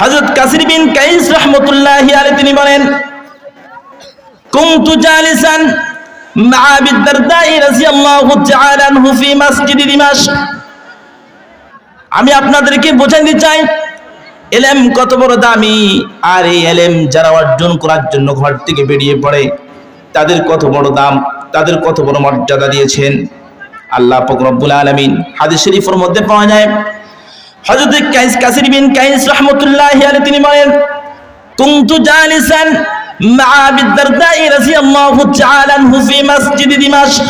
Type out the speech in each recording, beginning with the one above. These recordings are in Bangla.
হযরত কাসির বিন কাইস রাহমাতুল্লাহি আলাইহি তিনি বলেন, কুনতু জালিসান মা আবি দারদা রাদিয়াল্লাহু তাআলা আনহু ফি মসজিদ দিমাশক। আমি আপনাদেরকে বোঝাতে চাই ইলম কত বড় দামি, আর এই ইলম যারা অর্জন করার জন্য ঘর থেকে বেরিয়ে পড়ে তাদের কত বড় দাম, তাদের কত বড় মর্যাদা দিয়েছেন আল্লাহ পাক রব্বুল আলামিন। হাদিস শরীফের মধ্যে পাওয়া যায় হযরত কাসির বিন কাইস রাহমাতুল্লাহি আলাইহি তিনি বলেন, কুনতু জালিসান মা আবি দারদা রাদিয়াল্লাহু তাআলা আনহু ফি মসজিদ দিমাশক।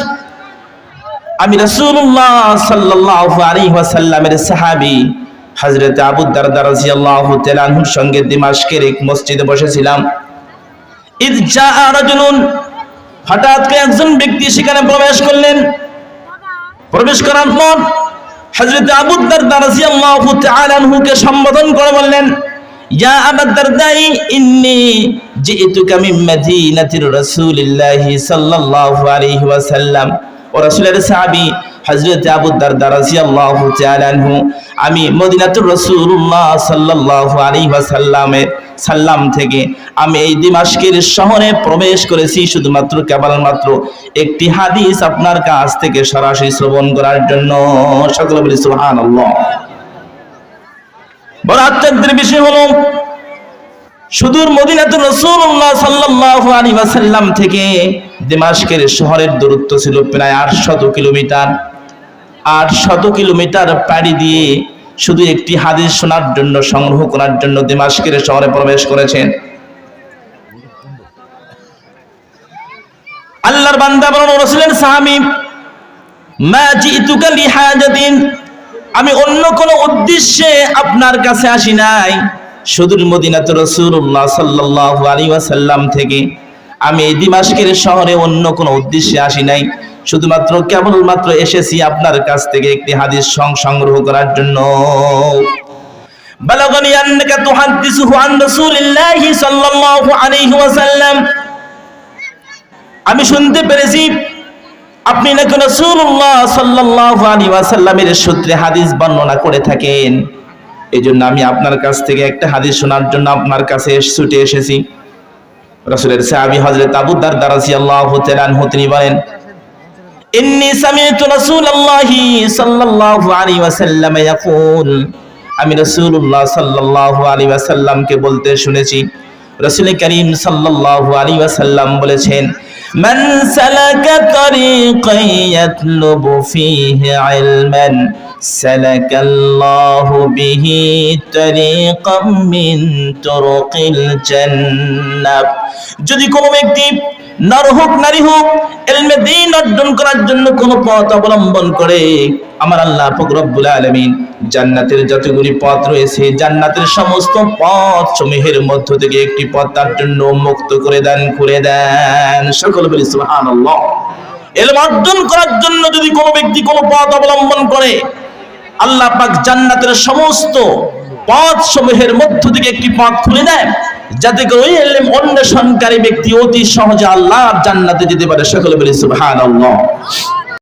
আমি রাসূলুল্লাহ সাল্লাল্লাহু আলাইহি ওয়াসাল্লামের সাহাবী হযরত আবু দারদা রাদিয়াল্লাহু তাআলা আনহুর সঙ্গে দিমাশকের এক মসজিদে বসেছিলাম। ইয জাআ রাজুলুন, হঠাৎ করে একজন ব্যক্তি সেখানে প্রবেশ করলেন। প্রবেশ করার পর হযরত আবু দারদা রাদিয়াল্লাহু তাআলা আনহুকে সম্বোধন করে বললেন, ইয়া আবু দারদা ইন্নী জিতুকা মিন মদিনাতির রাসূলিল্লাহি সাল্লাল্লাহু আলাইহি ওয়াসাল্লাম। ও রাসূলের সাহাবী হযরত আবু দারদা রাদিয়াল্লাহু তাআলা আনহু, আমি মদিনাতুর রাসূলুল্লাহ সাল্লাল্লাহু আলাইহি ওয়াসাল্লাম থেকে আমি এই দিমাশকের শহরে প্রবেশ করেছি শুধুমাত্র কেবলমাত্র একটি হাদিস আপনার কাছ থেকে সরাসরি শ্রবণ করার জন্য। সকলে বলি সুবহানাল্লাহ। বড় আশ্চর্যের বিষয় হলো সুদূর মদিনাতুর রাসূলুল্লাহ সাল্লাল্লাহু আলাইহি ওয়াসাল্লাম থেকে দিমাশকের শহরের দূরত্ব ছিল প্রায় 800 কিলোমিটার। 800 কিলোমিটার পাড়ি দিয়ে শুধু একটি হাদিস শোনার জন্য, সংগ্রহ করার জন্য দিমাশকের শহরে প্রবেশ করেছেন। আল্লাহর বান্দা বলেন, রাসূলের সাহাবী, মা জিতুকা লিহাজাতিন, আমি অন্য কোনো উদ্দেশ্যে আপনার কাছে আসি নাই। সুদূর মদিনাতুর রাসূলুল্লাহ সাল্লাল্লাহু আলাইহি ওয়াসাল্লাম থেকে আমি এই দিমাশকের শহরে অন্য কোনো উদ্দেশ্যে আসি নাই, শুধুমাত্র কেবলমাত্র এসেছি আপনার কাছ থেকে একটি হাদিস সংগ্রহ করার জন্য। বালাগানি আন্নাকা তুহাদ্দিসুহু আন রাসূলিল্লাহি সাল্লাল্লাহু আলাইহি ওয়াসাল্লাম, আমি শুনতে পেরেছি আপনি নাকি রাসূলুল্লাহ সাল্লাল্লাহু আলাইহি ওয়াসাল্লামের সূত্রে হাদিস বর্ণনা করে থাকেন। এইজন্য আমি আপনার কাছ থেকে একটা হাদিস শোনার জন্য আপনার কাছে ছুটে এসেছি। রাসূলের সাহাবী হযরত আবু দারদা রাদিয়াল্লাহু তাআলা আনহু তিনি বলেন, ইন্নী সামি'তু রাসূলুল্লাহি সাল্লাল্লাহু আলাইহি ওয়াসাল্লাম ইয়াকুল, আমি রাসূলুল্লাহ সাল্লাল্লাহু আলাইহি ওয়াসাল্লামকে বলতে শুনেছি। রাসূল করিম সাল্লাল্লাহু আলাইহি ওয়াসাল্লাম বলেছেন, মান সালাকা তরিকান ইয়াতলুবু ফীহি ইলমান সালাকাল্লাহু বিহি তরিকাম মিন তুরুকিল জান্নাহ। যদি কোনো ব্যক্তি নর হোক নারী হোক ইলমে দ্বীন অর্জন করার জন্য কোনো পথ অবলম্বন করে, আমার আল্লাহ পাক রব্বুল আলামিন জান্নাতের যতগুলি পথ রয়েছে, জান্নাতের সমস্ত পথ সমূহের মধ্য থেকে একটি পথ তার জন্য মুক্ত করে দেন, খুলে দেন। সকলে বলি সুবহানাল্লাহ। ইলম অর্জন করার জন্য যদি কোনো ব্যক্তি কোনো পথ অবলম্বন করে, আল্লাহ পাক জান্নাতের সমস্ত পথ সমূহের মধ্য থেকে একটি পথ খুলে দেন, যাতে করে ওই ইলম অন্বেষণকারী ব্যক্তি অতি সহজে আল্লাহর জান্নাতে যেতে পারে। সকলে বলি সুবহানাল্লাহ।